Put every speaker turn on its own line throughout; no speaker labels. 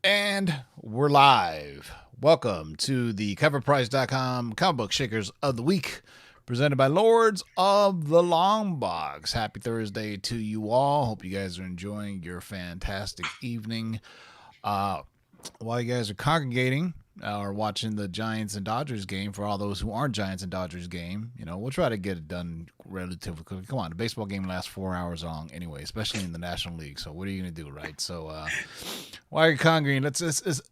And we're live. Welcome to the CovrPrice.com Comic Book Shakers of the Week, presented by Lords of the Long Box. Happy Thursday to you all. Hope you guys are enjoying your fantastic evening. While you guys are congregating or watching the Giants and Dodgers game, for all those who aren't Giants and Dodgers game, we'll try to get it done relatively quickly. Come on, the baseball game lasts 4 hours long anyway, especially in the National League. So what are you going to do, right? So while you're congregating, let's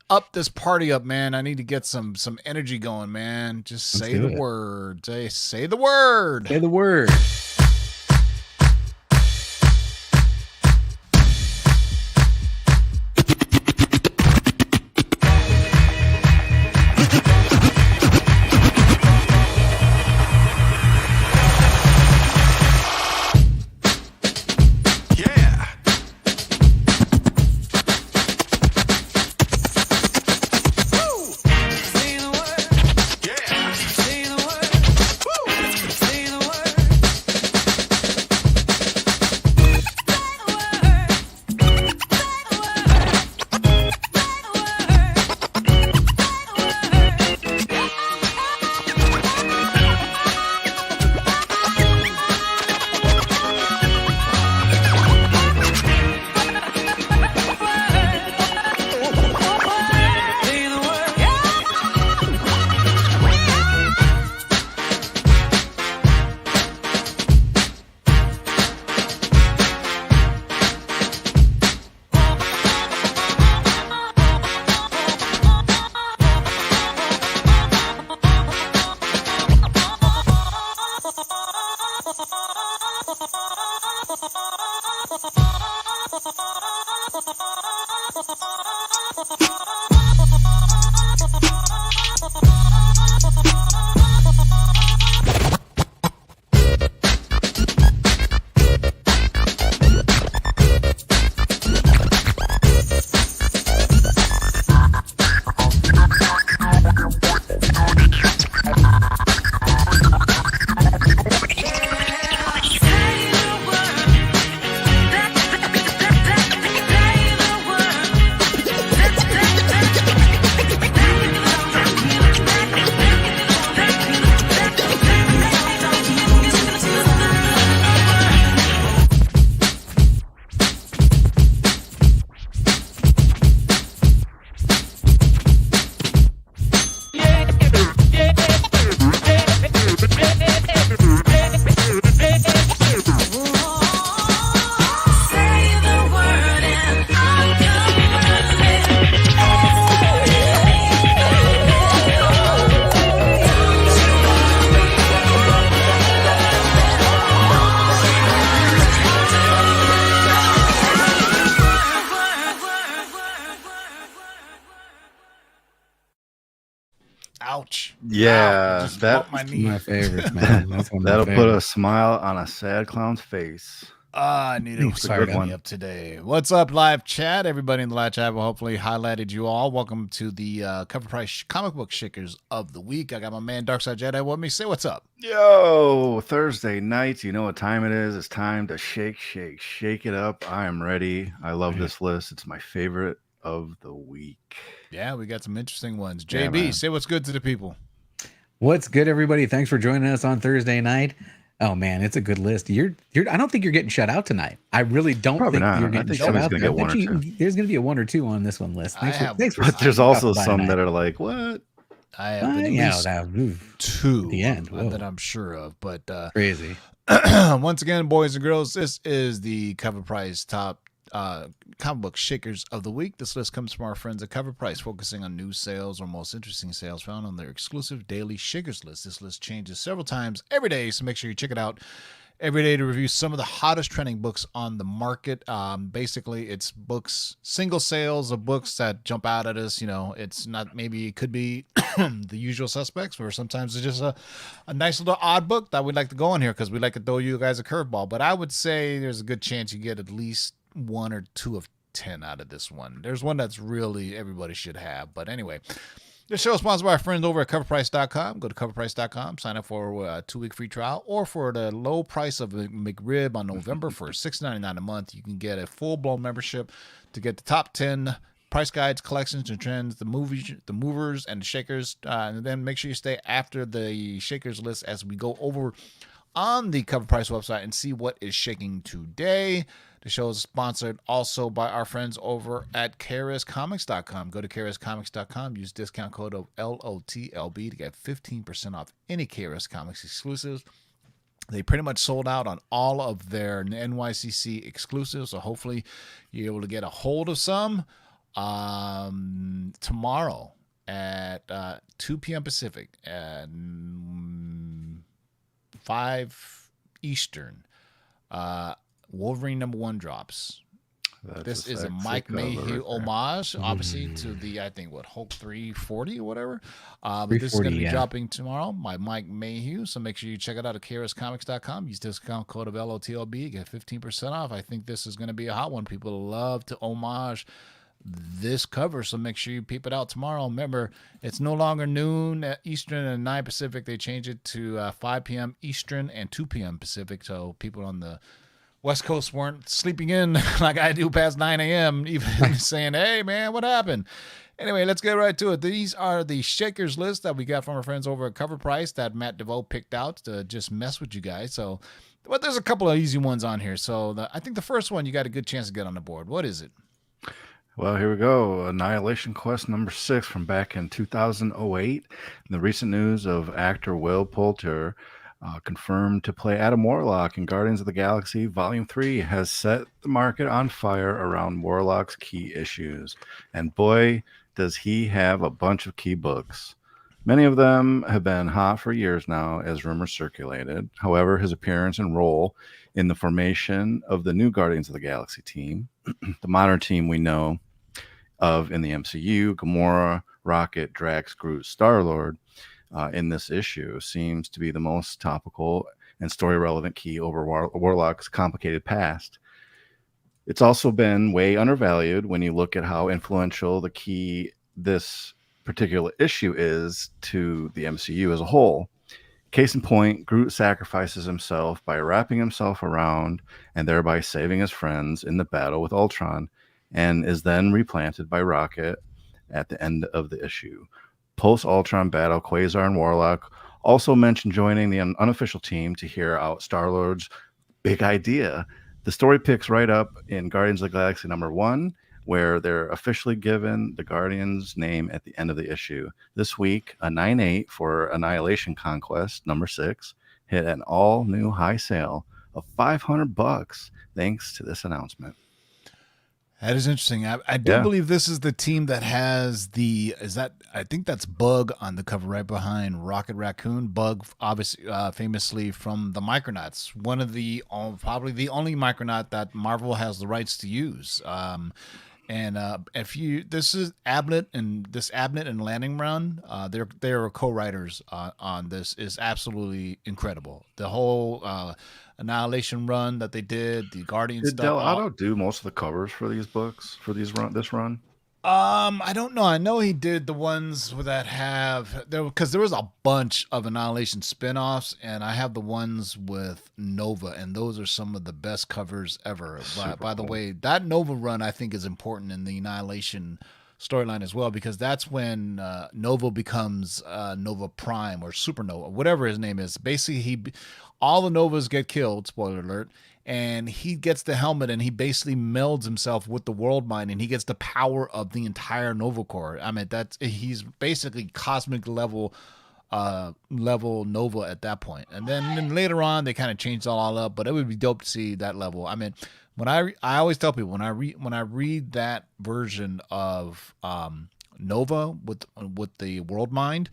up this party up, man. I need to get some energy going, man. Just say the word. Say the word.
Say the word.
Ouch.
Yeah,
that's
my favorite, man.
That'll put a smile on a sad clown's face.
I need to start me up today. What's up, live chat? Everybody in the live chat will hopefully highlighted you all. Welcome to the CovrPrice Comic Book Shakers of the Week. I got my man Darkside Jedi with me. Say what's up.
Yo, Thursday nights, you know what time it is. It's time to shake it up. I am ready. I love this list. It's my favorite of the week.
Yeah, we got some interesting ones. JB, say what's good to the people.
What's good, everybody? Thanks for joining us on Thursday night. Oh man, it's a good list. I don't think you're getting shut out tonight. I really don't think you're getting shut out.
There's
going to be a one or two on this one list. Thanks for
but there's also some that are like, what?
I have at least two
the end
that I'm sure of, but
crazy.
Once again, boys and girls, this is the CovrPrice top comic book shakers of the week. This list comes from our friends at CovrPrice, focusing on new sales or most interesting sales found on their exclusive daily shakers list. This list changes several times every day, so make sure you check it out every day to review some of the hottest trending books on the market. Basically, it's books, single sales of books that jump out at us. It's not, maybe it could be the usual suspects, or sometimes it's just a nice little odd book that we'd like to go on here because we like to throw you guys a curveball. But I would say there's a good chance you get at least one or two of 10 out of this one. There's one that's really everybody should have. But anyway, this show is sponsored by our friends over at CovrPrice.com. Go to CovrPrice.com, sign up for a 2-week free trial, or for the low price of a McRib on November for $6.99 a month, you can get a full-blown membership to get the top 10 price guides, collections, and trends, the movers, and the shakers. And then make sure you stay after the shakers list as we go over on the CovrPrice website and see what is shaking today. The show is sponsored also by our friends over at KRSComics.com. Go to KRSComics.com, use discount code of LOTLB to get 15% off any KRS Comics exclusives. They pretty much sold out on all of their NYCC exclusives, so hopefully you're able to get a hold of some tomorrow at 2 p.m. Pacific and 5 Eastern. Wolverine #1 drops. This is a Mike Mayhew homage, obviously, to the, I think, Hulk 340 or whatever. But this is going to be dropping tomorrow by Mike Mayhew. So make sure you check it out at KRSComics.com. Use discount code of LOTLB. Get 15% off. I think this is going to be a hot one. People love to homage this cover. So make sure you peep it out tomorrow. Remember, it's no longer noon at Eastern and 9 Pacific. They changed it to 5 p.m. Eastern and 2 p.m. Pacific. So people on the West Coast weren't sleeping in like I do past 9 a.m., even saying, hey, man, what happened? Anyway, let's get right to it. These are the Shakers list that we got from our friends over at CovrPrice that Matt DeVoe picked out to just mess with you guys. So, but there's a couple of easy ones on here. So I think the first one you got a good chance to get on the board. What is it?
Well, here we go. Annihilation Quest #6 from back in 2008. The recent news of actor Will Poulter confirmed to play Adam Warlock in Guardians of the Galaxy Volume 3 has set the market on fire around Warlock's key issues. And boy, does he have a bunch of key books. Many of them have been hot for years now as rumors circulated. However, his appearance and role in the formation of the new Guardians of the Galaxy team, the modern team we know of in the MCU, Gamora, Rocket, Drax, Groot, Star-Lord, in this issue seems to be the most topical and story relevant key over Warlock's complicated past. It's also been way undervalued when you look at how influential the key this particular issue is to the MCU as a whole. Case in point, Groot sacrifices himself by wrapping himself around and thereby saving his friends in the battle with Ultron, and is then replanted by Rocket at the end of the issue. Post-Ultron battle, Quasar and Warlock also mentioned joining the unofficial team to hear out Star-Lord's big idea. The story picks right up in Guardians of the Galaxy #1, where they're officially given the Guardians name at the end of the issue. This week, a 9.8 for Annihilation Conquest #6 hit an all-new high sale of $500 thanks to this announcement.
That is interesting. I do believe this is the team that has I think that's Bug on the cover right behind Rocket Raccoon. Bug, obviously, famously from the Micronauts, one of the, probably the only Micronaut that Marvel has the rights to use. This is Abnett and Landing Run, they're co-writers on this, is absolutely incredible. The whole Annihilation run that they did, the Guardian
stuff. Did Del
Otto
do most of the covers for these books for this run?
I don't know. I know he did the ones that have there, because there was a bunch of Annihilation spin-offs, and I have the ones with Nova, and those are some of the best covers ever. By the way, that Nova run I think is important in the Annihilation storyline as well, because that's when Nova becomes Nova Prime or Supernova, whatever his name is. Basically, all the Novas get killed, spoiler alert, and he gets the helmet and he basically melds himself with the world mind, and he gets the power of the entire Nova Corps. I mean, he's basically cosmic level Nova at that point. And then later on they kind of changed it all up, but it would be dope to see that level. I mean, when I always tell people when I read that version of Nova with the world mind,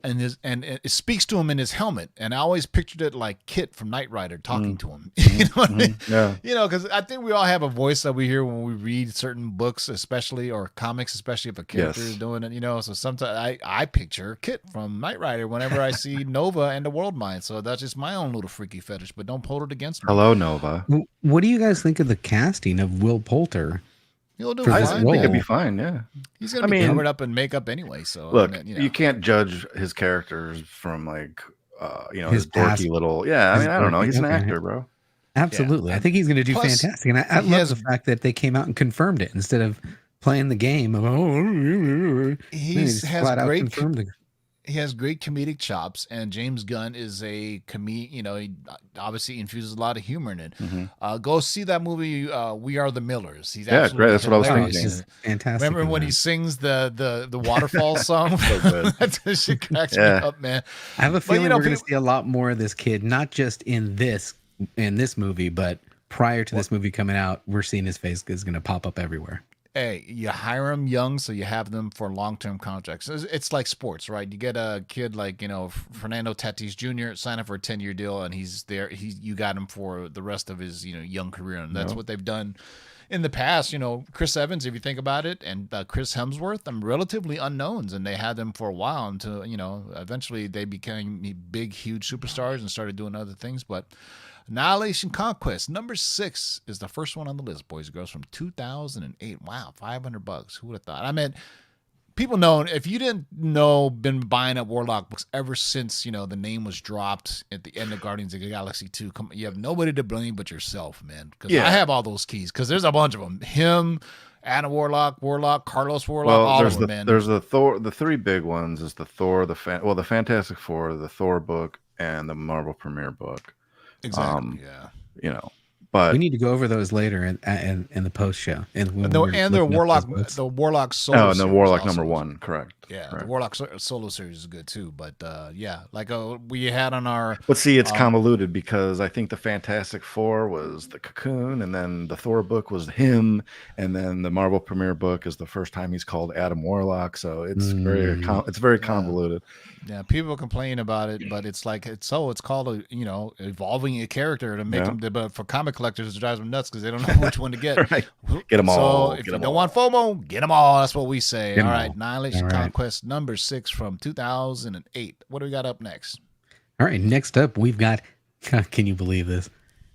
and it speaks to him in his helmet, and I always pictured it like Kit from Knight Rider talking to him. You know what I mean?
Yeah.
You know, because I think we all have a voice that we hear when we read certain books, especially, or comics, especially if a character is doing it. You know, so sometimes I picture Kit from Knight Rider whenever I see Nova and the world mind. So that's just my own little freaky fetish, but don't hold it against me.
Hello, Nova.
What do you guys think of the casting of Will Poulter?
He'll do
I
fine.
think it'd be fine. Yeah,
he's gonna be covered up in makeup anyway. So
look,
I mean,
you can't judge his characters from like his
past,
dorky little. Yeah, I mean, I don't know. He's an actor, bro.
Absolutely, I think he's going to do fantastic, and I love the fact that they came out and confirmed it instead of playing the game of
He
just
has
flat out
great
confirmed it.
he has great comedic chops, and James Gunn is a he obviously infuses a lot of humor in it. Go see that movie, We Are the Millers. He's
Yeah, great. That's what I was
hilarious.
thinking.
It's just fantastic.
Remember when he sings the waterfall song?
So good.
That shit cracks me
Yeah.
up, man.
I have a feeling
you know,
we're going to
people-
see a lot more of this kid, not just in this movie, but prior to this movie coming out, we're seeing his face is going to pop up everywhere.
Hey, you hire them young, so you have them for long-term contracts. It's like sports, right? You get a kid like Fernando Tatis Jr. sign up for a 10-year deal, and he's there. You got him for the rest of his young career, and that's what they've done in the past. Chris Evans, if you think about it, and Chris Hemsworth, relatively unknowns, and they had them for a while until eventually they became big, huge superstars and started doing other things, but. Annihilation Conquest number 6 is the first one on the list, boys and girls, from 2008. Wow, $500. Who would have thought? I mean, people know, if you didn't know, been buying up Warlock books ever since the name was dropped at the end of Guardians of the Galaxy 2. You have nobody to blame but yourself, man. Because I have all those keys. Because there's a bunch of them. Him, Adam Warlock, Carlos Warlock, all of them, man.
There's the Thor. The 3 big ones is the Thor, the Fantastic Four, the Thor book, and the Marvel Premiere book.
Exactly.
But
we need to go over those later in the post show. And
the Warlock solo.
Oh, and the Warlock
also
number 1, correct.
Yeah,
correct.
the Warlock solo series is good too. But like we had on our.
But see, it's convoluted because I think the Fantastic Four was the Cocoon, and then the Thor book was him, and then the Marvel Premiere book is the first time he's called Adam Warlock. So it's very convoluted.
Yeah, people complain about it, but it's like it's called evolving a character to make them. But for comic collectors, it drives them nuts because they don't know which one to get.
Right. Get them all.
So if you don't want FOMO, get them all. That's what we say.
Get 'em
all right,
all.
Annihilation
All right.
Conquest number 6 from 2008. What do we got up next?
All right, next up we've got. Can you believe this?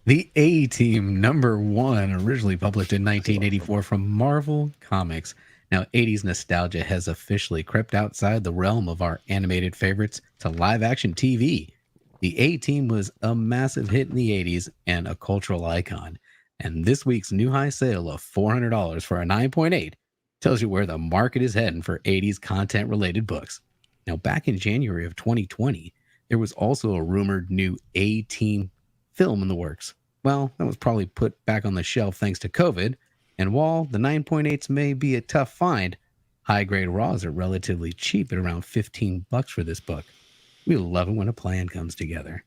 The A-Team number 1, originally published in 1984 from Marvel Comics. Now, 80s nostalgia has officially crept outside the realm of our animated favorites to live-action TV. The A-Team was a massive hit in the 80s and a cultural icon. And this week's new high sale of $400 for a 9.8 tells you where the market is heading for 80s content-related books. Now, back in January of 2020, there was also a rumored new A-Team film in the works. Well, that was probably put back on the shelf thanks to COVID. And while the 9.8s may be a tough find, high-grade raws are relatively cheap at around $15 for this book. We love it when a plan comes together.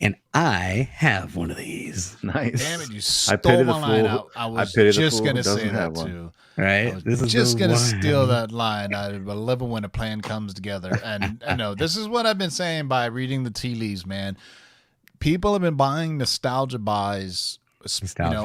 And I have one of these.
Nice.
Damn it, you stole my line. I was just going to say that too.
Right?
I was just going to steal that line. I love it when a plan comes together. And I know this is what I've been saying by reading the tea leaves, man. People have been buying nostalgia buys,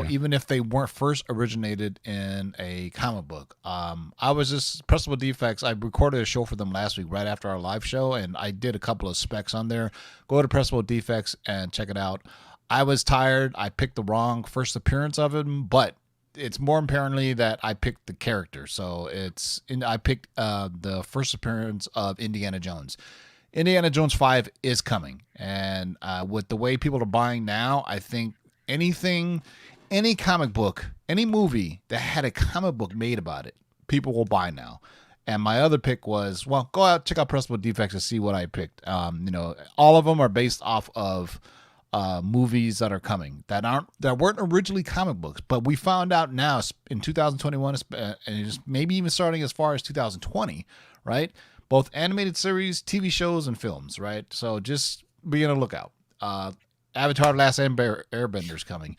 even if they weren't first originated in a comic book. I was just Principal Defects. I recorded a show for them last week right after our live show, and I did a couple of specs on there. Go to Principal Defects and check it out. I was tired. I picked the wrong first appearance of him, but it's more apparently that I picked the character. So I picked the first appearance of Indiana Jones. Indiana Jones 5 is coming, and with the way people are buying now, I think any comic book, any movie that had a comic book made about it, people will buy now. And my other pick was, well, go out, check out Principal Defects to see what I picked. All of them are based off of movies that are coming that weren't originally comic books, but we found out now in 2021, and maybe even starting as far as 2020, right? Both animated series, TV shows, and films, right? So just be on the lookout. Avatar: Last Airbender is coming.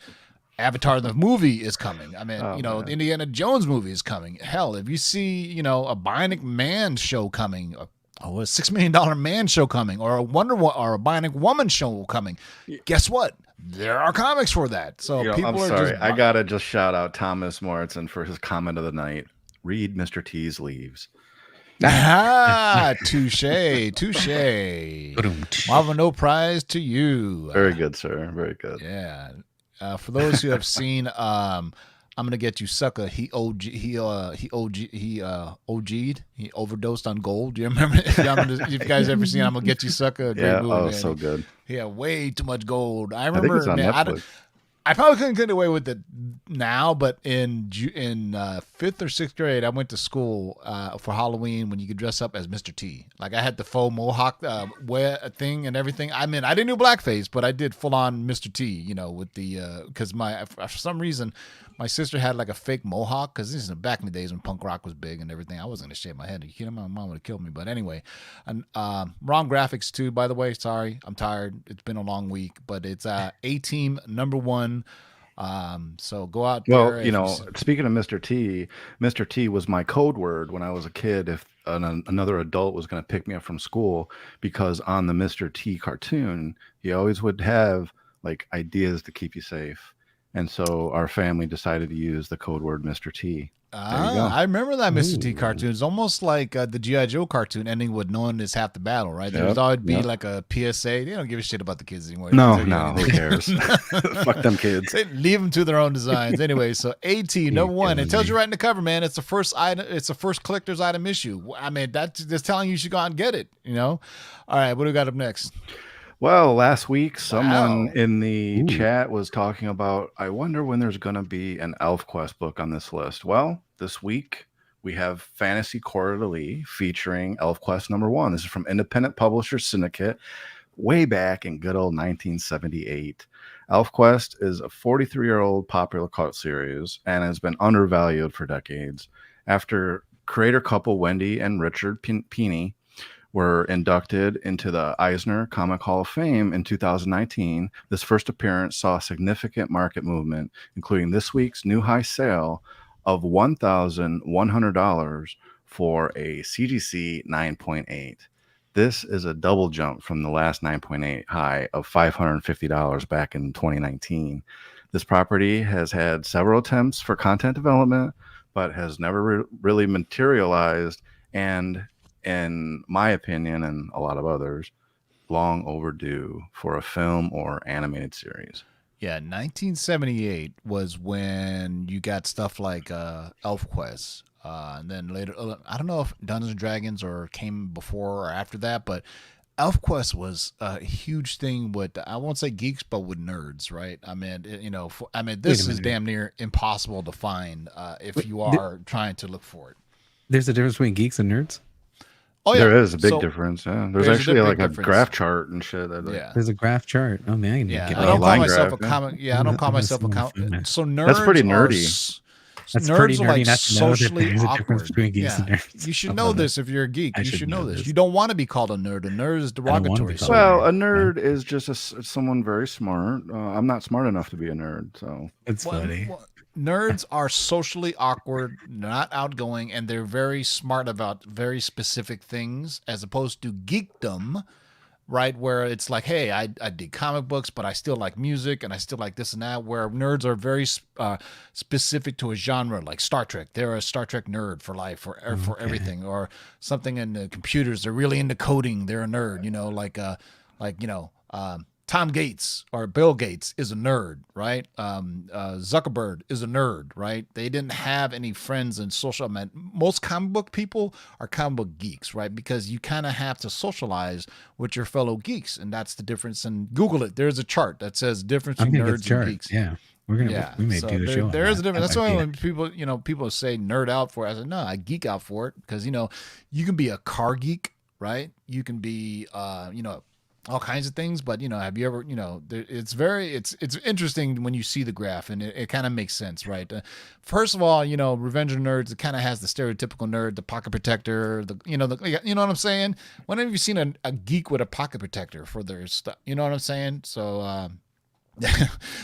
Avatar the movie is coming. I mean, the Indiana Jones movie is coming. Hell, if you see, a Bionic Man show coming, a $6 Million Man show coming, or a Bionic Woman show coming, guess what? There are comics for that. So people
I'm sorry.
just
I gotta just shout out Thomas Morrison for his comment of the night. Read Mr. T's Leaves.
Touche. Marvel, no prize to you.
Very good, sir. Very good.
Yeah. For those who have seen, I'm gonna get you, sucker. He OG'd. He overdosed on gold. Do you remember? If you guys ever seen I'm gonna get you, sucker? Great movie, man.
So good.
He had way too much gold. I
I think
remember.
it's on Netflix.
I probably couldn't get away with it now, but in 5th or 6th grade, I went to school for Halloween when you could dress up as Mr. T. Like I had the faux mohawk thing and everything. I mean, I didn't do blackface, but I did full on Mr. T. You know, with the because for some reason my sister had like a fake mohawk because this is back in the days when punk rock was big and everything. I wasn't gonna shave my head. You kidding? My mom would have killed me. But anyway, and wrong graphics too. By the way, sorry, I'm tired. It's been a long week, but it's A-Team #1. So go out there.
Well, you know, speaking of Mr. T was my code word when I was a kid. If another adult was going to pick me up from school, because on the Mr. T cartoon, he always would have like ideas to keep you safe. And so our family decided to use the code word Mr. T.
I remember that Mr. T cartoon. It's almost like the G.I. Joe cartoon ending with "No one is half the battle," right? There's always be like a PSA. They don't give a shit about the kids anymore.
No, who cares? Fuck them kids.
Leave them to their own designs. Anyway, so A-Team #1. It tells you right in the cover, man. It's the first item. It's the first collector's item issue. I mean, that's just telling you should go out and get it. You know. All right, what do we got up next?
Well, last week, someone in the chat was talking about, I wonder when there's going to be an ElfQuest book on this list. Well, this week we have Fantasy Quarterly featuring ElfQuest #1. This is from independent publisher Syndicate, way back in good old 1978. ElfQuest is a 43-year-old popular cult series and has been undervalued for decades. After creator couple Wendy and Richard Pini were inducted into the Eisner Comic Hall of Fame in 2019. This first appearance saw significant market movement, including this week's new high sale of $1,100 for a CGC 9.8. This is a double jump from the last 9.8 high of $550 back in 2019. This property has had several attempts for content development, but has never really materialized, and in my opinion and a lot of others, long overdue for a film or animated series.
Yeah, 1978 was when you got stuff like ElfQuest. And then later, I don't know if Dungeons & Dragons came before or after that, but ElfQuest was a huge thing with, I won't say geeks, but with nerds, right? I mean, this is damn near impossible to find if you are trying to look for it.
There's a difference between geeks and nerds?
Oh, yeah. There is a big difference. Yeah. There's actually like a graph chart and shit.
There's a graph chart. Oh man,
I don't call myself a comic. Yeah, I don't call myself a comic. So nerds.
That's pretty nerdy.
That's pretty nerdy.
Like
not to know that
socially
there's a
awkward.
difference between geeks and nerds.
You should know this if you're a geek. You should know this. You don't want to be called a nerd. A nerd is derogatory.
Well, a nerd is just someone very smart. I'm not smart enough to be a nerd, so
it's funny.
Nerds are socially awkward, not outgoing, and they're very smart about very specific things, as opposed to geekdom, right? Where it's like, hey, I dig comic books, but I still like music, and I still like this and that. Where nerds are very specific to a genre, like Star Trek. They're a Star Trek nerd for life, for everything, or something in the computers. They're really into coding. They're a nerd, Tom Gates or Bill Gates is a nerd, right? Zuckerberg is a nerd, right? They didn't have any friends in social. Most comic book people are comic book geeks, right? Because you kind of have to socialize with your fellow geeks, and that's the difference. And Google it. There's a chart that says difference between nerds and geeks.
Yeah. We may do the show.
There is a difference. That's why when people say nerd out for it, I said, no, I geek out for it, because you can be a car geek, right? You can be all kinds of things, but have you ever, it's interesting when you see the graph, and it kind of makes sense, right? First of all, Revenge of the Nerds, it kind of has the stereotypical nerd, the pocket protector, you know what I'm saying? When have you seen a geek with a pocket protector for their stuff? You know what I'm saying? So,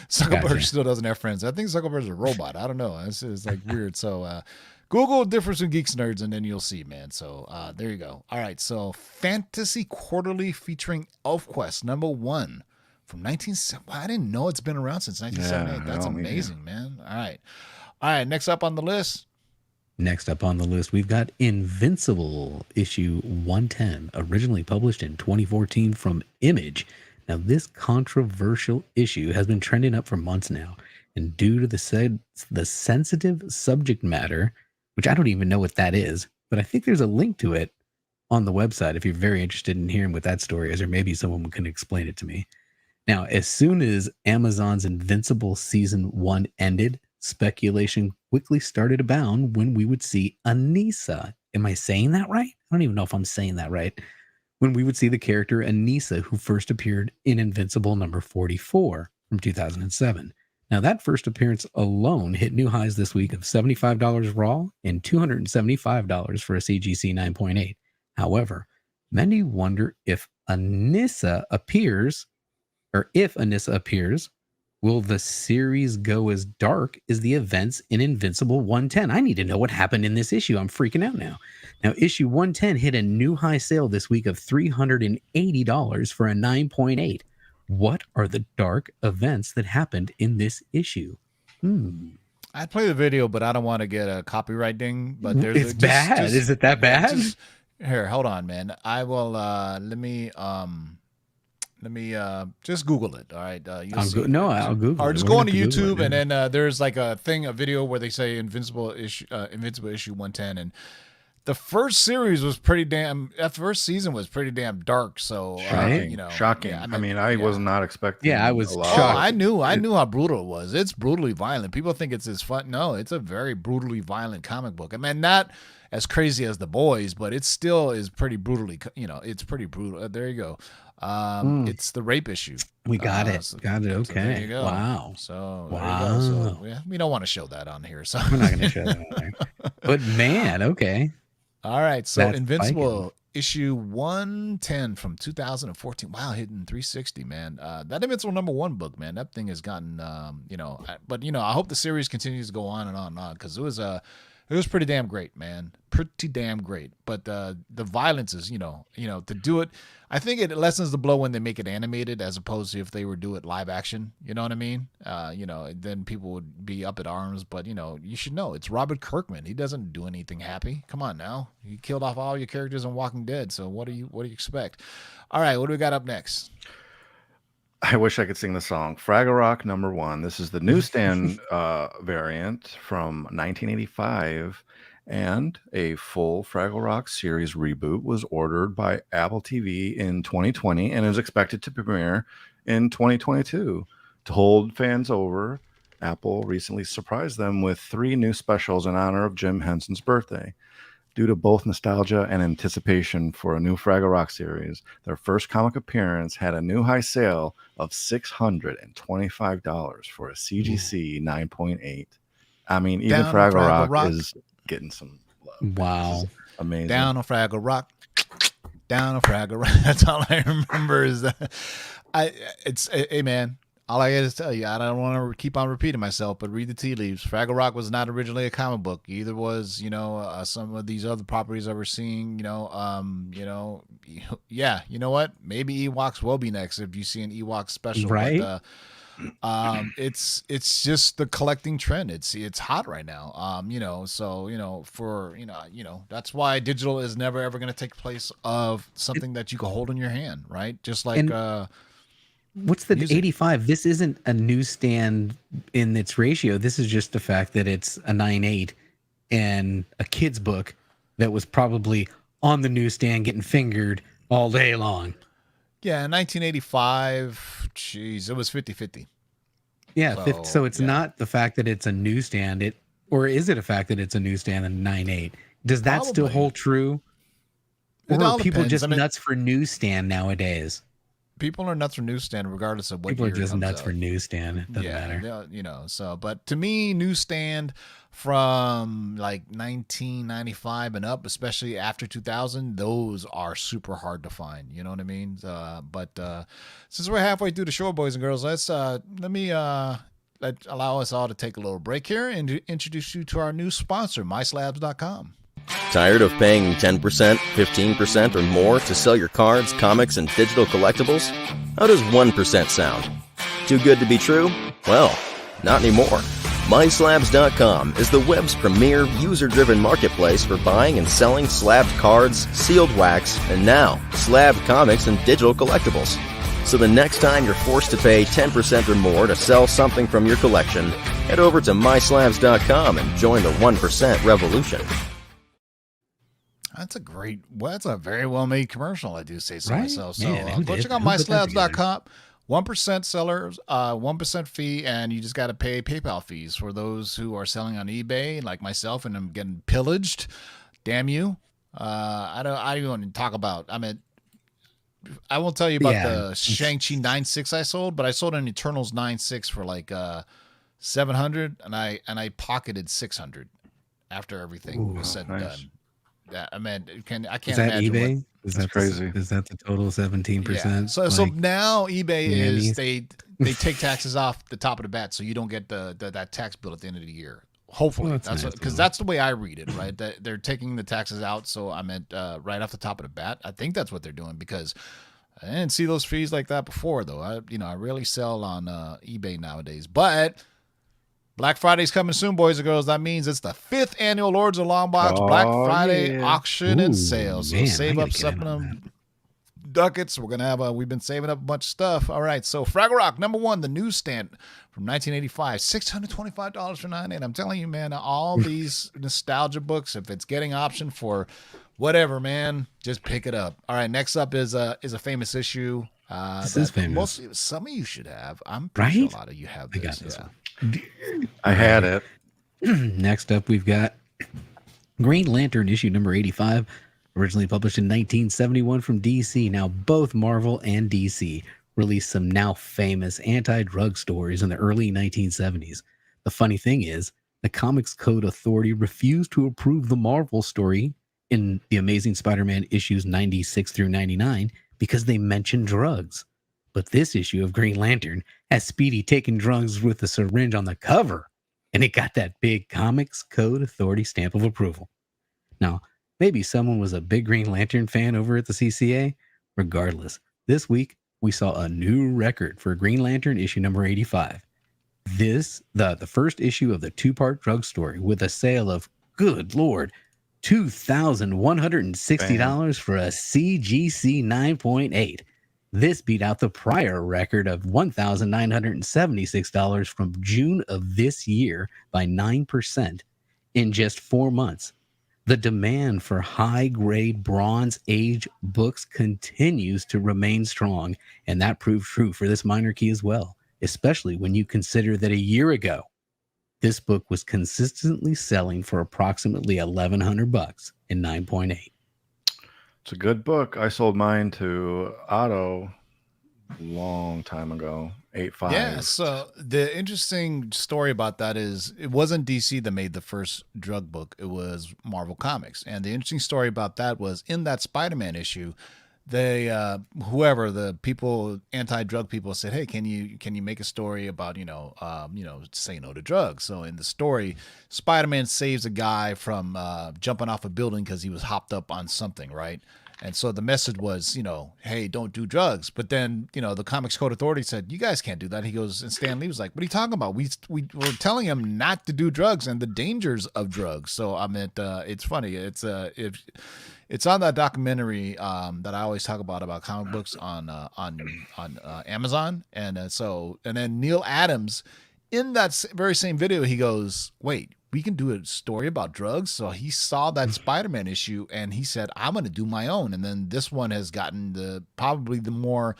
Zuckerberg still doesn't have friends. I think Zuckerberg's a robot. I don't know. It's like weird. So, Google difference in geeks and nerds, and then you'll see, man. So there you go. All right. So Fantasy Quarterly featuring ElfQuest #1 from 1970. I didn't know it's been around since 1978. That's amazing, man. All right. Next up on the list.
We've got Invincible issue 110, originally published in 2014 from Image. Now, this controversial issue has been trending up for months now, and due to the sensitive subject matter, which I don't even know what that is, but I think there's a link to it on the website if you're very interested in hearing what that story is, or maybe someone can explain it to me. Now, as soon as Amazon's Invincible Season 1 ended, speculation quickly started abound when we would see Anissa. Am I saying that right? I don't even know if I'm saying that right. When we would see the character Anissa, who first appeared in Invincible number 44 from 2007. Now, that first appearance alone hit new highs this week of $75 raw and $275 for a CGC 9.8. However, many wonder if Anissa appears, will the series go as dark as the events in Invincible 110? I need to know what happened in this issue. I'm freaking out now. Now, issue 110 hit a new high sale this week of $380 for a 9.8. What are the dark events that happened in this issue?
I'd play the video, but I don't want to get a copyright ding. But
it's bad. Is it that bad?
Here, hold on, man. I will. Let me just Google it. All right.
I'll Google.
Or just go on to YouTube, and then there's like a video where they say Invincible issue 110, and the first series was pretty damn. That first season was pretty damn dark. So
shocking. Yeah, I was not expecting.
Yeah, I was shocked.
I knew how brutal it was. It's brutally violent. People think it's as fun. No, it's a very brutally violent comic book. I mean, not as crazy as The Boys, but it still is pretty brutally. It's pretty brutal. There you go. It's the rape issue.
We got it. Got it. Okay.
So there you go.
Wow.
So there you go. So we don't want to show that on here. So
we're not going to show that on there. But man, okay.
All right, so
That's
Invincible issue 110 from 2014. Wow, hitting 360, man. That Invincible number 1 book, man. That thing has gotten, but I hope the series continues to go on and on and on because it was pretty damn great, man. Pretty damn great. But the violence is, to do it. I think it lessens the blow when they make it animated as opposed to if they were do it live action. You know what I mean? Then people would be up at arms. But, you should know it's Robert Kirkman. He doesn't do anything happy. Come on now. He killed off all your characters in Walking Dead. So what do you expect? All right, what do we got up next?
I wish I could sing the song. Fraggle Rock number 1. This is the newsstand variant from 1985, and a full Fraggle Rock series reboot was ordered by Apple TV in 2020 and is expected to premiere in 2022. To hold fans over, Apple recently surprised them with 3 new specials in honor of Jim Henson's birthday. Due to both nostalgia and anticipation for a new Fraggle Rock series, their first comic appearance had a new high sale of $625 for a CGC 9.8. I mean, even Fraggle Rock is getting some love.
Wow.
Amazing.
Down on Fraggle Rock. Down on Fraggle Rock. That's all I remember is that. Hey, man. All I got to tell you, I don't want to keep on repeating myself, but read the tea leaves. Fraggle Rock was not originally a comic book. Either was, some of these other properties that we're seeing, yeah, you know what? Maybe Ewoks will be next if you see an Ewok special.
Right.
But, it's just the collecting trend. It's hot right now. That's why digital is never ever going to take place of something that you can hold in your hand, right? Just like,
what's the music. 85? This isn't a newsstand in its ratio. This is just the fact that it's a 9.8 and a kid's book that was probably on the newsstand getting fingered all day long.
Yeah, in 1985, geez, it was 50-50.
Yeah, so it's not the fact that it's a newsstand, or is it a fact that it's a newsstand and 9.8? Does that
Probably.
still hold true? Or are people just nuts for newsstand nowadays?
People are nuts for newsstand regardless of what
people
year
are just
it comes
nuts
out.
for newsstand. It doesn't matter.
But to me, newsstand from like 1995 and up, especially after 2000, those are super hard to find. You know what I mean? But since we're halfway through the show, boys and girls, let me allow us all to take a little break here and introduce you to our new sponsor, MySlabs.com.
Tired of paying 10%, 15%, or more to sell your cards, comics, and digital collectibles? How does 1% sound? Too good to be true? Well, not anymore. MySlabs.com is the web's premier user-driven marketplace for buying and selling slabbed cards, sealed wax, and now, slabbed comics and digital collectibles. So the next time you're forced to pay 10% or more to sell something from your collection, head over to MySlabs.com and join the 1% revolution.
That's a very well-made commercial, I do say so
right?
myself. So
Man,
go check out MySlabs.com. 1% sellers, 1% fee, and you just got to pay PayPal fees for those who are selling on eBay, like myself, and I'm getting pillaged. Damn you! I don't even want to talk about. I mean, I won't tell you about
Yeah.
the Shang-Chi 9.6 I sold, but I sold an Eternals 9.6 for like 700, and I pocketed 600 after everything was said and
nice.
done. Yeah, I mean, I
Is
can't
that
imagine
eBay?
what.
That's crazy.
Is that the total 17%?
Yeah. So
like,
now eBay is
Yannies?
they take taxes off the top of the bat, so you don't get that tax bill at the end of the year. Hopefully,
Well, that's nice,
because
though.
that's the way I read it, right? That they're taking the taxes out, so I meant right off the top of the bat. I think that's what they're doing because I didn't see those fees like that before, though. I rarely sell on eBay nowadays, but Black Friday's coming soon, boys and girls. That means it's the 5th annual Lords of Longbox Black
Oh,
Friday
yeah.
auction and
Ooh,
sale. So
man, I
save
gotta
up
get
some
in
of
on
them ducats. We're gonna have we've been saving up a bunch of stuff. All right, so Fraggle Rock #1, the newsstand from 1985, $625 for 9.8. I'm telling you, man, all these nostalgia books, if it's getting option for whatever, man, just pick it up. All right, next up is a famous issue.
This is famous.
Mostly, some of you should have. I'm pretty sure
Right?
a lot of you have
I
this.
got this
Yeah.
one.
I had it.
Next up, we've got Green Lantern issue number 85, originally published in 1971 from DC. Now, both Marvel and DC released some now famous anti-drug stories in the early 1970s. The funny thing is, the Comics Code Authority refused to approve the Marvel story in the Amazing Spider-Man issues 96 through 99 because they mentioned drugs. But this issue of Green Lantern has Speedy taking drugs with a syringe on the cover, and it got that big Comics Code Authority stamp of approval. Now, maybe someone was a big Green Lantern fan over at the CCA. Regardless, this week we saw a new record for Green Lantern issue number 85. The first issue of the 2-part drug story with a sale of, good Lord, $2,160 for a CGC 9.8. This beat out the prior record of $1,976 from June of this year by 9% in just 4 months. The demand for high-grade Bronze Age books continues to remain strong, and that proved true for this minor key as well, especially when you consider that a year ago, this book was consistently selling for approximately $1,100 in 9.8.
It's a good book. I sold mine to Otto long time ago. 8.5.
Yeah, so the interesting story about that is it wasn't DC that made the first drug book, it was Marvel Comics. And the interesting story about that was in that Spider-Man issue, they whoever the people, anti-drug people, said, hey, can you make a story about say no to drugs? So in the story, Spider-Man saves a guy from jumping off a building because he was hopped up on something, right? And so the message was, hey, don't do drugs. But then, the Comics Code Authority said, you guys can't do that. He goes, and Stan Lee was like, what are you talking about? We were telling him not to do drugs and the dangers of drugs. So I meant, it's funny. It's on that documentary that I always talk about comic books on Amazon. And then Neil Adams, in that very same video, he goes, wait, we can do a story about drugs. So he saw that Spider-Man issue and he said, I'm going to do my own. And then this one has gotten probably the more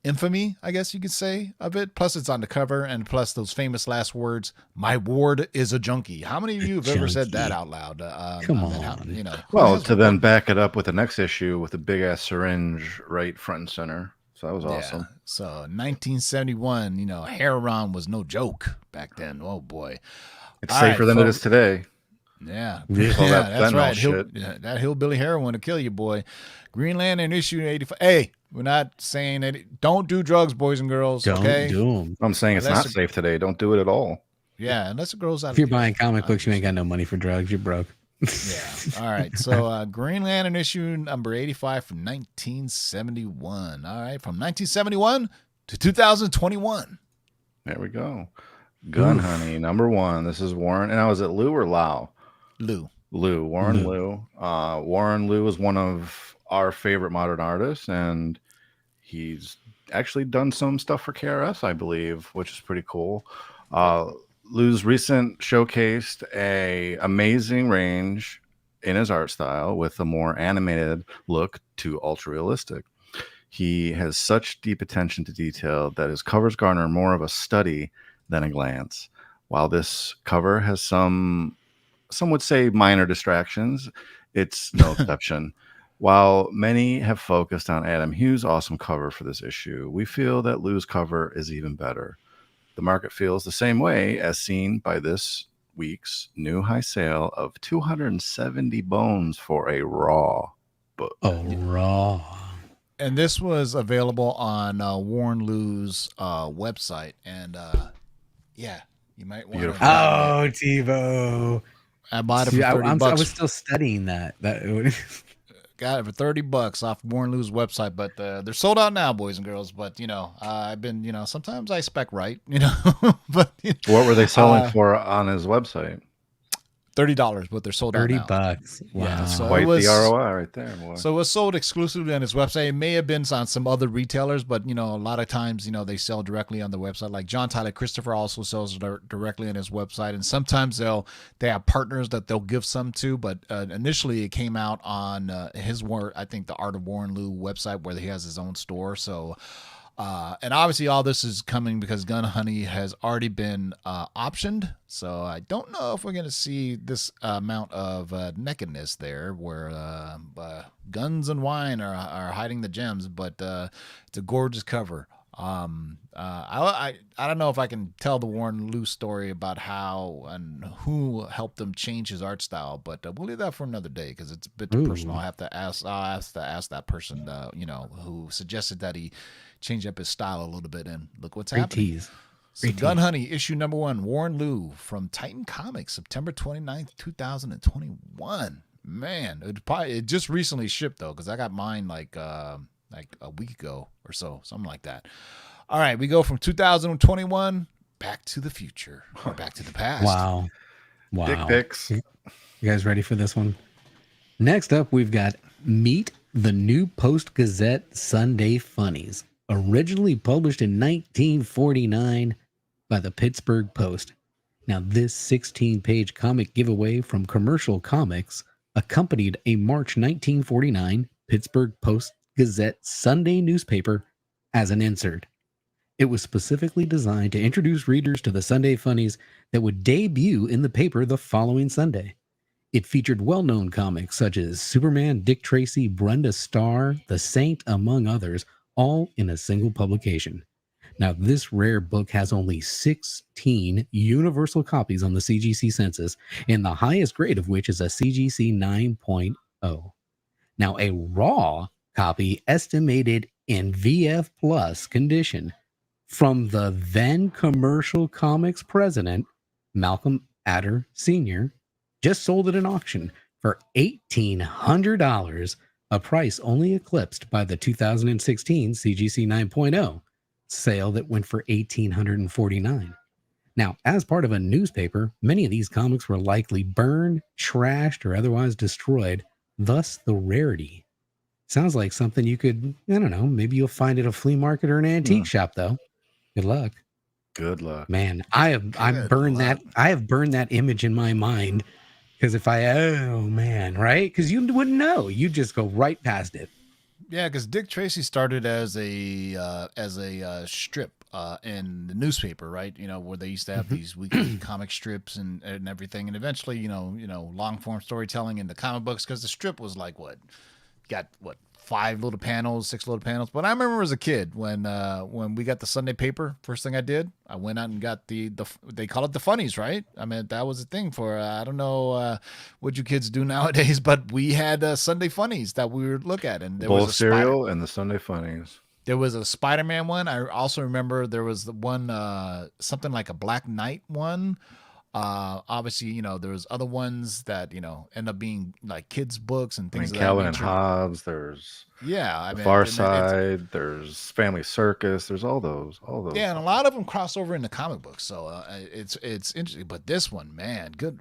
infamy, I guess you could say, of it. Plus it's on the cover, and plus those famous last words, my ward is a junkie. How many of you have ever said that out loud?
Come on.
Well, to then back it up with the next issue with a big ass syringe right front and center. So that was awesome.
Yeah. So 1971, heroin was no joke back then. Oh boy.
It's safer than it is today.
Yeah,
All that
that's
fentanyl
right.
shit.
That hillbilly heroin will kill you, boy. Green Lantern issue 85. Hey, we're not saying that. Don't do drugs, boys and girls.
Don't
okay?
do them.
I'm saying it's
Unless
not safe today. Don't do it at all.
Yeah, unless it grows out.
If you're buying comic books, you ain't got no money for drugs. You're broke.
Yeah. All right. So Green Lantern issue number 85 from 1971. All right, from 1971 to 2021.
There we go. Gun Honey #1. This is Warren. And I was at Lou or Lau?
Lou.
Warren Lou. Warren Lou is one of our favorite modern artists, and he's actually done some stuff for KRS, I believe, which is pretty cool. Lou's recent showcased a amazing range in his art style with a more animated look to ultra realistic. He has such deep attention to detail that his covers garner more of a study than a glance. While this cover has some would say minor distractions, it's no exception. While many have focused on Adam Hughes' awesome cover for this issue, we feel that Lou's cover is even better. The market feels the same way, as seen by this week's new high sale of 270 bones for a Raw book.
Oh, Raw.
And this was available on Warren Lou's website. And yeah, you might want
Beautiful.
to.
Oh, TiVo.
I bought it for
See,
30
I
bucks.
was still studying that.
Got it for $30 off Warren Lou's website, but they're sold out now, boys and girls. But I've been, sometimes I spec right, but
What were they selling for on his website?
$30, but they're sold out now.
$30. Wow.
Yeah, so
Quite
it was,
the ROI right there, boy.
So it was sold exclusively on his website. It may have been on some other retailers, but a lot of times, they sell directly on the website. Like John Tyler Christopher also sells directly on his website, and sometimes they have partners that they'll give some to. But initially, it came out on his I think the Art of Warren Lou website, where he has his own store. So. And obviously all this is coming because Gun Honey has already been optioned. So I don't know if we're going to see this amount of nakedness there where guns and wine are hiding the gems, but it's a gorgeous cover. I don't know if I can tell the Warren Lou story about how and who helped him change his art style, but we'll leave that for another day because it's a bit too personal. I'll have to ask that person, who suggested that he change up his style a little bit, and look what's happening.
Tease.
So Gun Honey, issue number 1, Warren Lou from Titan Comics, September 29th, 2021. Man, it just recently shipped, though, because I got mine like a week ago or so, something like that. All right, we go from 2021 back to the future, or back to the past.
Wow.
Dick pics.
You guys ready for this one? Next up, we've got Meet the New Post Gazette Sunday Funnies, originally published in 1949 by the Pittsburgh Post. Now, this 16-page comic giveaway from Commercial Comics accompanied a March 1949 Pittsburgh Post Gazette Sunday newspaper as an insert. It was specifically designed to introduce readers to the Sunday Funnies that would debut in the paper the following Sunday. It featured well-known comics such as Superman, Dick Tracy, Brenda Starr, The Saint, among others, all in a single publication. Now, this rare book has only 16 universal copies on the CGC census, and the highest grade of which is a CGC 9.0. Now, a raw copy estimated in VF Plus condition from the then Commercial Comics president, Malcolm Adder Sr., just sold at an auction for $1,800, a price only eclipsed by the 2016 CGC 9.0 sale that went for $1,849. Now, as part of a newspaper, many of these comics were likely burned, trashed, or otherwise destroyed, thus the rarity. Sounds like something you could, I don't know, maybe you'll find at a flea market or an antique shop, though. Good luck.
Good luck.
Man, I have burned that image in my mind. Because right? Because you wouldn't know. You just go right past it.
Yeah, because Dick Tracy started as a strip in the newspaper, right? Where they used to have these weekly comic strips and everything, and eventually, long form storytelling in the comic books. Because the strip was like got 5 little panels, 6 little panels. But I remember as a kid when we got the Sunday paper, first thing I did, I went out and got the they call it the funnies, right? I mean, that was a thing for, I don't know what you kids do nowadays, but we had Sunday funnies that we would look at. And there
Bowl
was a
cereal and the Sunday funnies.
There was a Spider-Man one. I also remember there was the one, something like a Black Knight one. Obviously, there was other ones that, end up being like kids' books and things.
Calvin and Hobbes. There's Far Side. There's Family Circus. There's all those.
Yeah, and a lot of them cross over into comic books. So it's interesting. But this one, man, good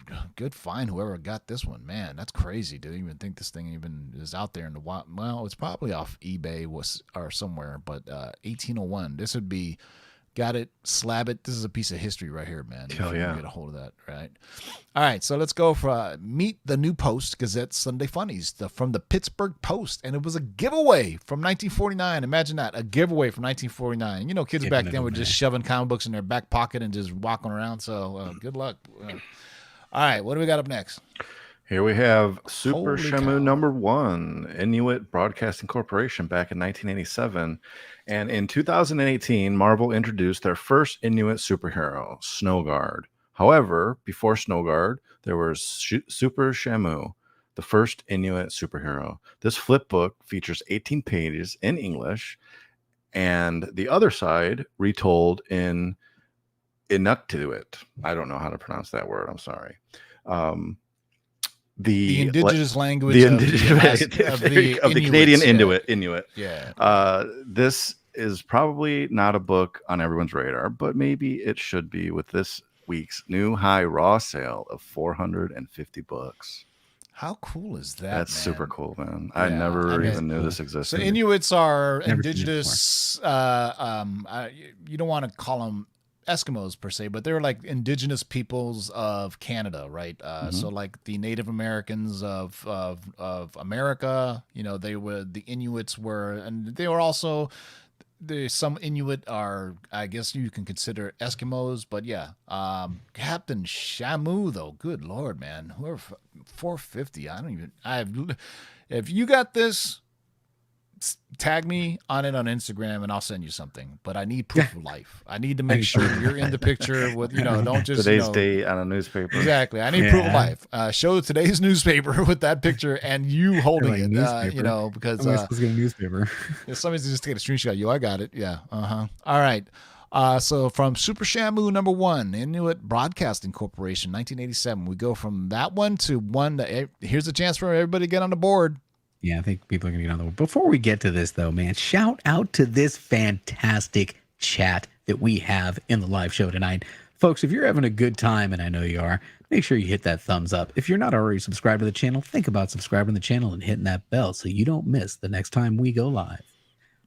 find. Whoever got this one, man, that's crazy. Didn't even think this thing even is out there in the wild. Well, it's probably off eBay or somewhere. But 1801. This would be got it, slab it. This is a piece of history right here, man.
Hell
If you
yeah.
can get a hold of that, right? All right, so let's go for Meet the New Post Gazette Sunday Funnies from the Pittsburgh Post, and it was a giveaway from 1949. Imagine that, a giveaway from 1949. You know, kids back then were just shoving comic books in their back pocket and just walking around. So good luck. All right, what do we got up next?
Here we have Super
Holy
Shamu
cow.
#1, Inuit Broadcasting Corporation, back in 1987. And in 2018, Marvel introduced their first Inuit superhero, Snowguard. However, before Snowguard, there was Super Shamu, the first Inuit superhero. This flip book features 18 pages in English, and the other side retold in Inuktitut. I don't know how to pronounce that word. I'm sorry.
The indigenous language
the
of
the Canadian
Inuits,
Inuit.
Yeah.
This is probably not a book on everyone's radar, but maybe it should be with this week's new high raw sale of 450 books.
How cool is that?
That's
man?
super cool, man.
Yeah,
I never even knew
cool.
this
So
existed.
Inuits are
Never seen it
indigenous. You don't want to call them Eskimos per se, but they're like indigenous peoples of Canada, right? So like the Native Americans of America, you know, the Inuits were, and they were also. Some Inuit are, I guess you can consider Eskimos, but yeah. Captain Shamu, though, good Lord, man. Whoever 450, if you got this, tag me on it on Instagram and I'll send you something. But I need proof of life. I need to make sure you're in the picture with, don't just,
Today's date on a newspaper.
Exactly. I need proof of life. Show today's newspaper with that picture and you holding it, because
Am I supposed to get a newspaper?
if somebody's just take a screenshot, I got it. Yeah. All right. So from Super Shamu #1, Inuit Broadcasting Corporation, 1987, we go from that one to one that here's a chance for everybody to get on the board.
Yeah, I think people are going to get on the board. Before we get to this, though, man, shout out to this fantastic chat that we have in the live show tonight. Folks, if you're having a good time, and I know you are, make sure you hit that thumbs up. If you're not already subscribed to the channel, think about subscribing to the channel and hitting that bell so you don't miss the next time we go live.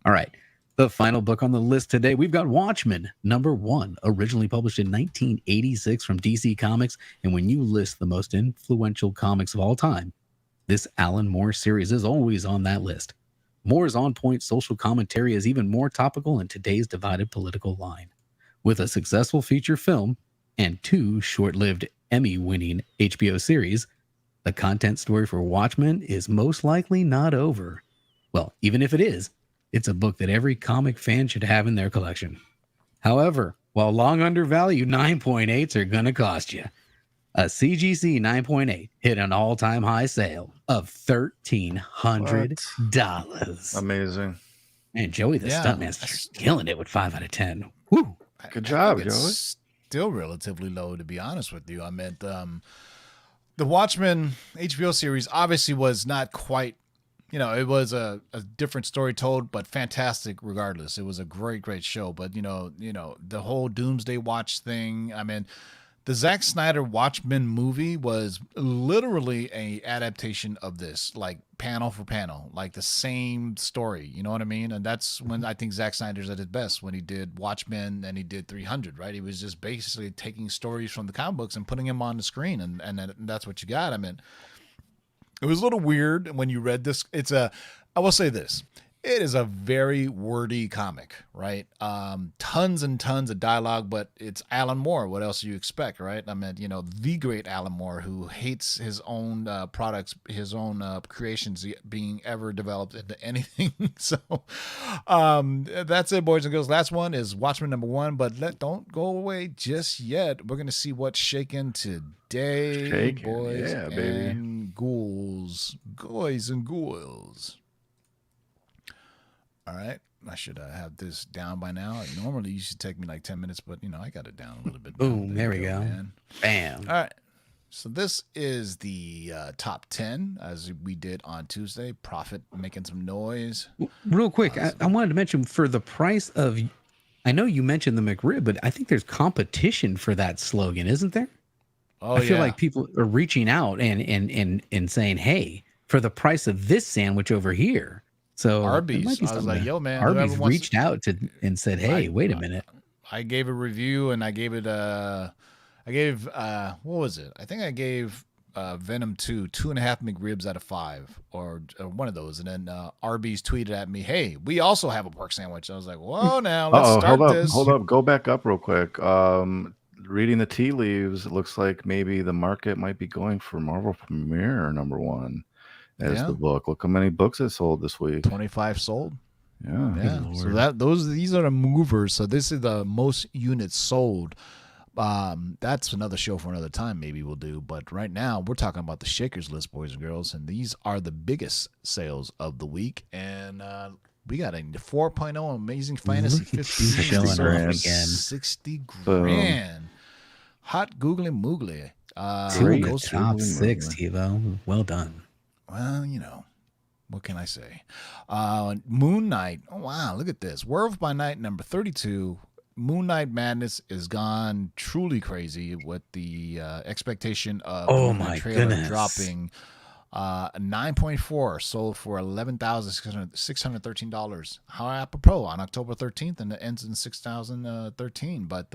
All right, the final book on the list today, we've got Watchmen #1, originally published in 1986 from DC Comics. And when you list the most influential comics of all time, this Alan Moore series is always on that list. Moore's on-point social commentary is even more topical in today's divided political line. With a successful feature film and 2 short-lived Emmy-winning HBO series, the content story for Watchmen is most likely not over. Well, even if it is, it's a book that every comic fan should have in their collection. However, while long undervalued, 9.8s are going to cost you. A CGC 9.8 hit an all-time high sale of $1,300.
Amazing.
Man, Joey the stuntman's just killing it with 5 out of 10. Woo!
Good job, Joey.
It's still relatively low, to be honest with you. I meant the Watchmen HBO series obviously was not quite, it was a different story told, but fantastic regardless. It was a great, great show. But, the whole Doomsday Watch thing, I mean, the Zack Snyder Watchmen movie was literally a adaptation of this, like panel for panel, like the same story. You know what I mean? And that's when I think Zack Snyder's at his best, when he did Watchmen and he did 300, right? He was just basically taking stories from the comic books and putting them on the screen, and that's what you got. I mean, it was a little weird when you read this. I will say this. It is a very wordy comic, right? Tons and tons of dialogue, but it's Alan Moore. What else do you expect, right? I mean, the great Alan Moore, who hates his own products, his own creations being ever developed into anything. So that's it, boys and girls. Last one is Watchmen #1, but don't go away just yet. We're going to see what's shaking today, boys and ghouls. Boys and ghouls. All right. I should have this down by now. Normally, you should take me like 10 minutes, but, I got it down a little bit.
Boom. There we go.
Man.
Bam.
All right. So this is the top 10, as we did on Tuesday. Prophet making some noise.
Real quick, I wanted to mention for the price of, I know you mentioned the McRib, but I think there's competition for that slogan, isn't there?
Oh,
I feel like people are reaching out and saying, hey, for the price of this sandwich over here. So
Arby's. I was like, yo, man.
Arby's reached out and said, hey, wait a minute.
I gave a review and I gave it what was it? I think I gave Venom 2 2.5 McRibs out of 5 or one of those. And then Arby's tweeted at me, "Hey, we also have a pork sandwich." I was like, "Whoa, now let's start this."
Hold up, go back up real quick. Reading the tea leaves, it looks like maybe the market might be going for Marvel Premiere #1 as the book. Look how many books it sold this week.
25 sold.
Yeah.
So these are the movers. So this is the most units sold. That's another show for another time. Maybe we'll do. But right now we're talking about the Shakers list, boys and girls, and these are the biggest sales of the week. And we got a 4.0 Amazing Fantasy 15
showing
sold
off
for
again.
60 grand. Hot googly moogly.
Two in the top 6, TiVo. Well done.
Well, you know, what can I say? Moon Knight. Oh, wow. Look at this. Werewolf by Night, number 32. Moon Knight Madness is gone truly crazy with the expectation of the trailer dropping. 9.4 sold for $11,613. How apropos on October 13th, and it ends in 6,013. But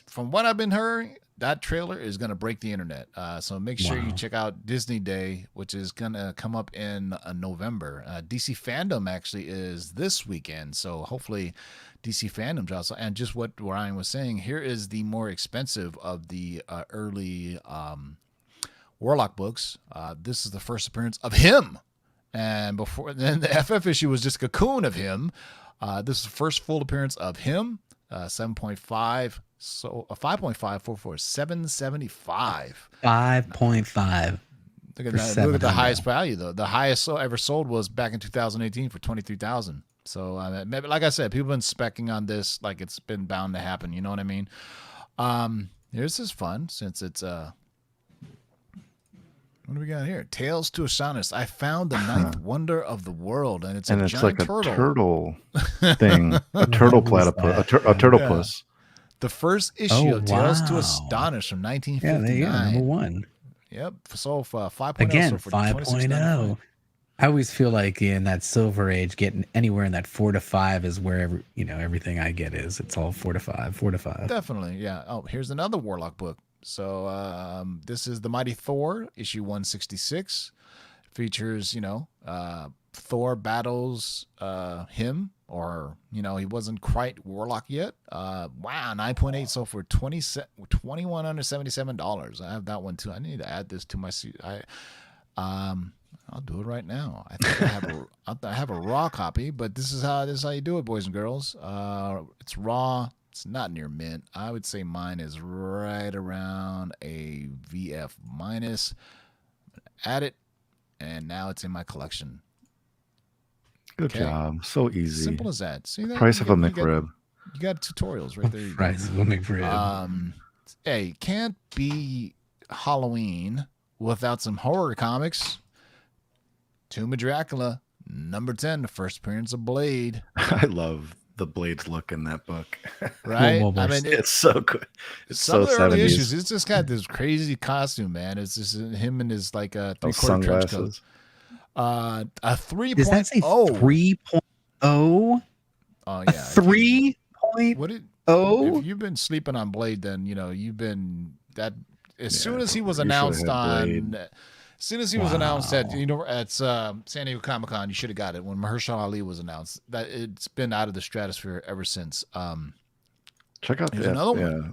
from what I've been hearing, that trailer is going to break the internet. So make sure you check out Disney Day, which is going to come up in November. DC Fandom actually is this weekend. So hopefully DC Fandom drops. And just what Ryan was saying, here is the more expensive of the early Warlock books. This is the first appearance of him. And before then, the FF issue was just a cocoon of him. This is the first full appearance of him. 7.5. So a 5.5 for 775.
5.5.
Look at that. Look at the highest value though. The highest ever sold was back in 2018 for 23,000. So like I said, people have been specking on this like it's been bound to happen. You know what I mean? This is fun since it's what do we got here? Tales to Astonish. I found the ninth wonder of the world, and it's
like a
turtle
thing, a turtle platypus, a turtle puss.
The first issue of Tales to Astonish from 1959.
Yeah, number 1.
Yep. So 5.0.
Again,
so
5.0. I always feel like in that Silver Age, getting anywhere in that 4 to 5 is where everything I get is. It's all 4 to 5, 4 to 5.
Definitely, yeah. Oh, here's another Warlock book. So this is The Mighty Thor, issue 166. Features, Thor battles him, or he wasn't quite Warlock yet. Wow, 9.8 sold for $2,177. I have that one too. I need to add this to my suit. I'll do it right now. I think I have a raw copy, but this is how you do it, boys and girls. It's raw. It's not near mint. I would say mine is right around a VF minus. Add it, and now it's in my collection.
Good job. So easy.
Simple as that. See that?
Price of a McRib.
You got tutorials right there.
Price of a McRib.
Hey, can't be Halloween without some horror comics. Tomb of Dracula, number 10, the first appearance of Blade.
I love the Blade's look in that book.
Right? I mean,
it's so good. It's
some
so
of the early
70s.
issues, it's just got this crazy costume, man. It's just him in his like a 3/4 trench coat. A 3.0.
Does that say 3.0?
Oh yeah.
3.0?
If you've been sleeping on Blade, then you've been that. As soon as he was announced at San Diego Comic-Con, you should have got it when Mahershala Ali was announced. That it's been out of the stratosphere ever since.
Check out
another one.
Yeah,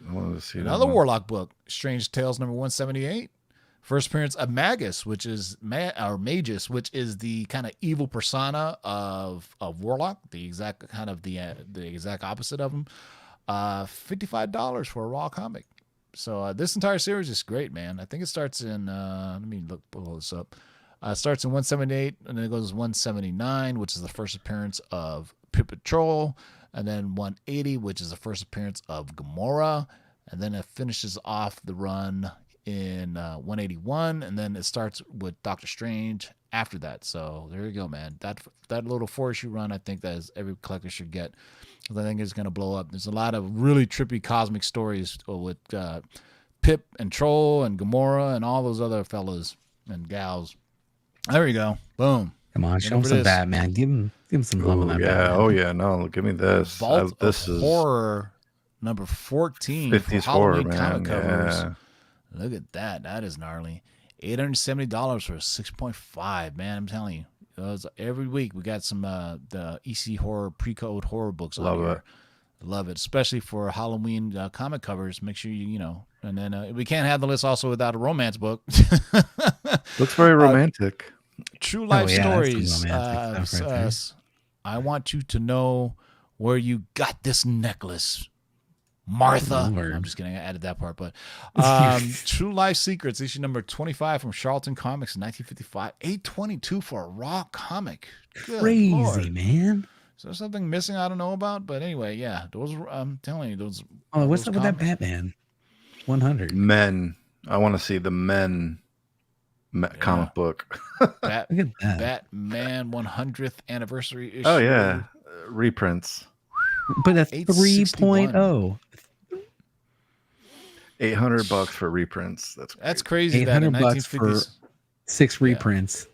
I want to see
another Warlock book, Strange Tales number 178. First appearance of Magus, which is Magus, which is the kind of evil persona of Warlock, the exact kind of the exact opposite of him. $55 for a raw comic. So this entire series is great, man. I think it starts in let me pull this up. It starts in 178 and then it goes to 179, which is the first appearance of Pit Patrol, and then 180, which is the first appearance of Gamora, and then it finishes off the run in 181, and then it starts with Doctor Strange after that. So there you go, man. That little 4-issue run, I think that is every collector should get. I think it's going to blow up. There's a lot of really trippy cosmic stories with Pip and Troll and Gamora and all those other fellas and gals. There you go. Boom.
Come on,
And
show him
over
some
this,
Batman. Give him some love on
Oh
that
yeah.
Batman.
Oh yeah. No, give me this.
Vault of
This is
Horror number 14 for
50s horror,
Halloween comic
man.
covers.
Yeah.
Look at that. That is gnarly. $870 for a 6.5. Man, I'm telling you. Every week we got some the EC horror pre-code horror books on
Love
here.
it.
Love it, especially for Halloween comic covers. Make sure you know. And then we can't have the list also without a romance book.
Looks very romantic.
True life
yeah, that's
stories.
some romantic stuff right there.
I want you to know where you got this necklace, Martha.
Lord.
I'm just kidding. I added that part, but True Life Secrets, issue number 25 from Charlton Comics in 1955. $822 for a raw comic. Good
Crazy,
Lord.
man.
Is there something missing I don't know about? But anyway, yeah, those. I'm telling you, those.
Oh, what's
those
up with that
comics-
Batman? 100.
Men. I want to see the men comic book.
Look at that.
Batman 100th anniversary issue.
Oh yeah. Reprints.
But a
861.
3.0.
$800 for reprints.
That's crazy. That in
$800 for
1950s.
6 reprints.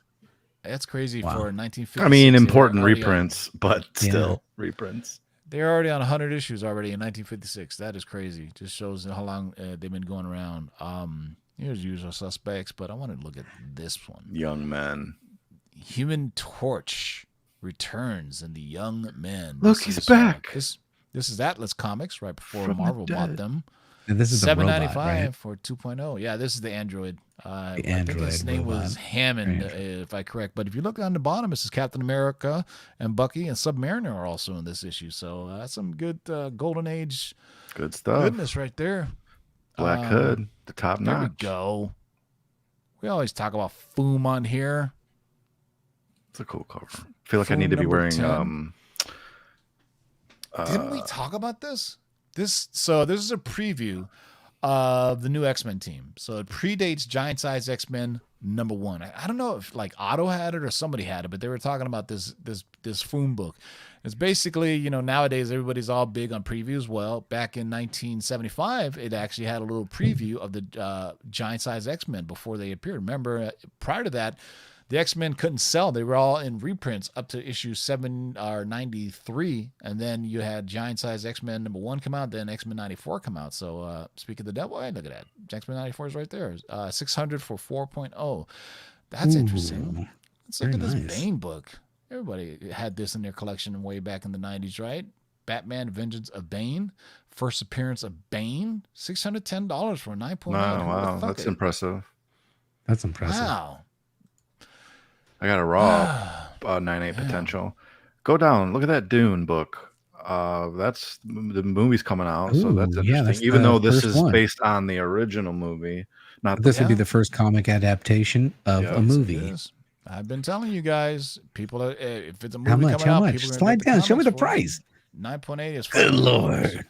That's crazy
Wow.
for 1950s.
I mean, important reprints, but still reprints.
They're already on 100 issues already in 1956. That is crazy. Just shows how long they've been going around. Here's Usual Suspects, but I want to look at this one.
Young men.
Human Torch returns and the Young Men.
Look,
This
he's
is,
back.
This is Atlas Comics right before
From the
Marvel bought
dead.
them.
And this is the robot,
$7.95
right?
for 2.0. Yeah, this is the Android. I think
Android
his name
robot.
was Hammond, if I correct. But if you look on the bottom, this is Captain America and Bucky and Submariner are also in this issue. So that's some good Golden Age
Good stuff.
goodness right there.
Black Hood, the top
There we
notch.
go. We always talk about Foom on here.
It's a cool cover. I feel like I
Phone
need to be
number
wearing
10. Didn't we talk about this? This is a preview of the new X-Men team. So it predates Giant Size X-Men #1. I don't know if like Otto had it or somebody had it, but they were talking about this Foom book. It's basically, nowadays everybody's all big on previews. Well, back in 1975, it actually had a little preview of the Giant Size X-Men before they appeared. Remember, prior to that, the X-Men couldn't sell. They were all in reprints up to issue 7 or 93. And then you had Giant Size X-Men #1 come out, then X-Men 94 come out. So speak of the devil, hey, look at that. X-Men 94 is right there. 600 for 4.0. That's interesting. Let's look at this Bane book. Everybody had this in their collection way back in the 90s, right? Batman Vengeance of Bane. First appearance of Bane. $610 for a 9.8.
Wow, that's impressive.
That's impressive.
Wow.
I got a raw 9.8 potential. Go down. Look at that Dune book. That's the movie's coming out, so that's
Ooh,
interesting.
yeah, that's
Even
the
though this
first
is
one.
based on the original movie, not
This would be
Yeah.
the first comic adaptation of a
It
movie.
is. I've been telling you guys, people, if it's a movie
How much?
coming
How
out,
much?
people are gonna
Slide
get the
down. Show me the
comics for it.
price.
9.8 is
Good
$5.
Lord.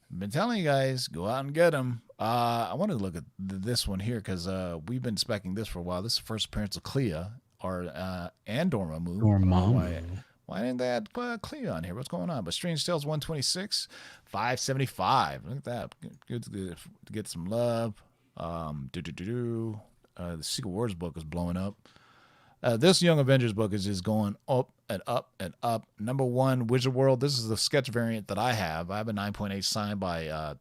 I've been telling you guys, go out and get them. I want to look at this one here because we've been specking this for a while. This is the first appearance of Clea or and Dormammu.
Dormammu.
Why didn't they add Clea on here? What's going on? But Strange Tales 126, $575. Look at that. Good to get some love. The Secret Wars book is blowing up. This Young Avengers book is just going up and up and up. #1, Wizard World. This is the sketch variant that I have. I have a 9.8 signed by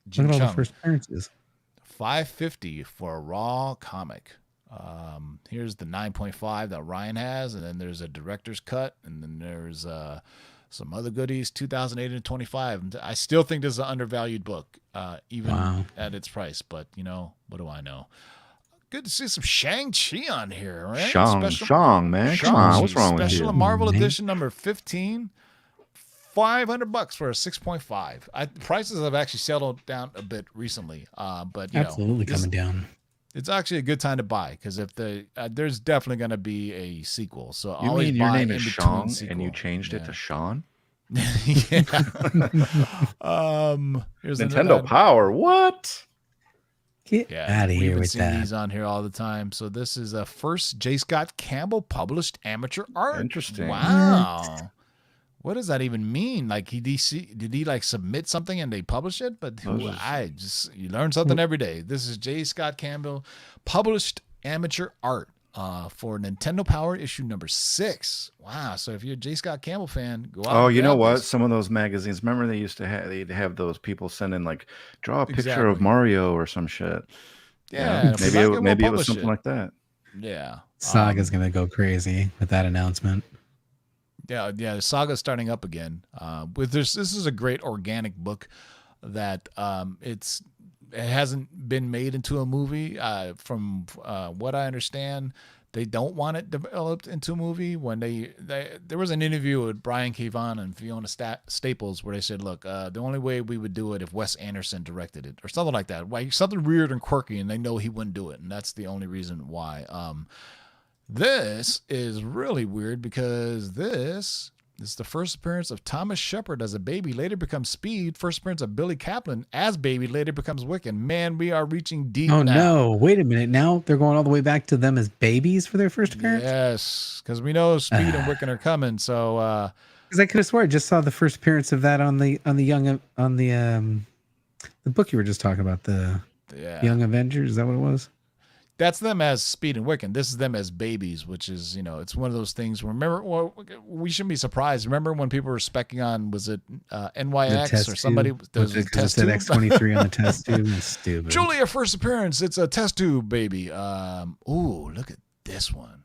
Jim
Look at all the
Chung.
first appearances.
$550 for a raw comic. Here's the 9.5 that Ryan has, and then there's a director's cut, and then there's some other goodies. 2008 and 25. I still think this is an undervalued book, even at its price. But what do I know? Good to see some Shang-Chi on here, right?
Shang, man. Come on, what's wrong with
Special
you?
Marvel Edition number 15. $500 for a 6.5. Prices have actually settled down a bit recently, but
Absolutely coming down.
It's actually a good time to buy because if there's definitely going to be a sequel. So
You
always
mean your
buy
name
in
is
between
Sean
sequel.
and you changed it to Sean?
Here's
Nintendo Power. What?
Get out of
we've
here
been
with
seeing
that.
these on here all the time. So this is a first J. Scott Campbell published amateur art.
Interesting.
Wow. What does that even mean? Like did he like submit something and they publish it? But you learn something every day. This is J. Scott Campbell published amateur art. for Nintendo Power issue number 6. Wow! So if you're a J. Scott Campbell fan, go out.
Oh,
and
you know
grab
what?
this.
Some of those magazines, remember they'd have those people send in like draw a picture of
Exactly.
Mario or some shit.
Yeah, and if we
maybe
like it, we'll
maybe it was
publish
something
it.
like that.
Yeah,
Saga's gonna go crazy with that announcement.
yeah. The Saga's starting up again. With this is a great organic book that it hasn't been made into a movie. From what I understand, they don't want it developed into a movie. When there was an interview with Brian K. Vaughan and Fiona Staples where they said, look, the only way we would do it if Wes Anderson directed it or something like that, like something weird and quirky, and they know he wouldn't do it, and that's the only reason why. This is really weird because this is the first appearance of Thomas Shepard as a baby, later becomes Speed. First appearance of Billy Kaplan as baby, later becomes Wiccan. Man, we are reaching deep now.
No, wait a minute. Now they're going all the way back to them as babies for their first appearance?
Yes, because we know Speed and Wiccan are coming. So
because I could have sworn I just saw the first appearance of that on the book you were just talking about, the Young Avengers. Is that what it was?
that's them as Speed and Wiccan. This is them as babies, which is, it's one of those things. Remember, we shouldn't be surprised. Remember when people were specking on, was it NYX or somebody?
Because it said X23 on the test tube. It's stupid.
Julia, first appearance. It's a test tube, baby. Ooh, look at this one.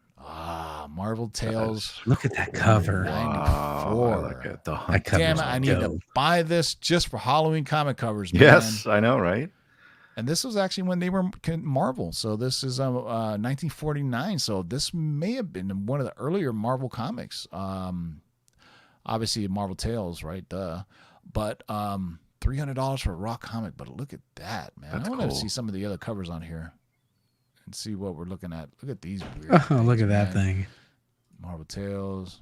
Marvel Tales.
Look at that cover.
94.
I like it.
That cover's
Damn it, I need to buy this just for Halloween comic covers, man.
Yes, I know, right?
And this was actually when they were Marvel. So this is 1949. So this may have been one of the earlier Marvel comics. Obviously Marvel Tales, right? But $300 for a raw comic. But look at that, man.
That's
I want
cool.
to see some of the other covers on here and see what we're looking at. Look at these weird
Oh,
things,
look at that
man.
thing.
Marvel Tales.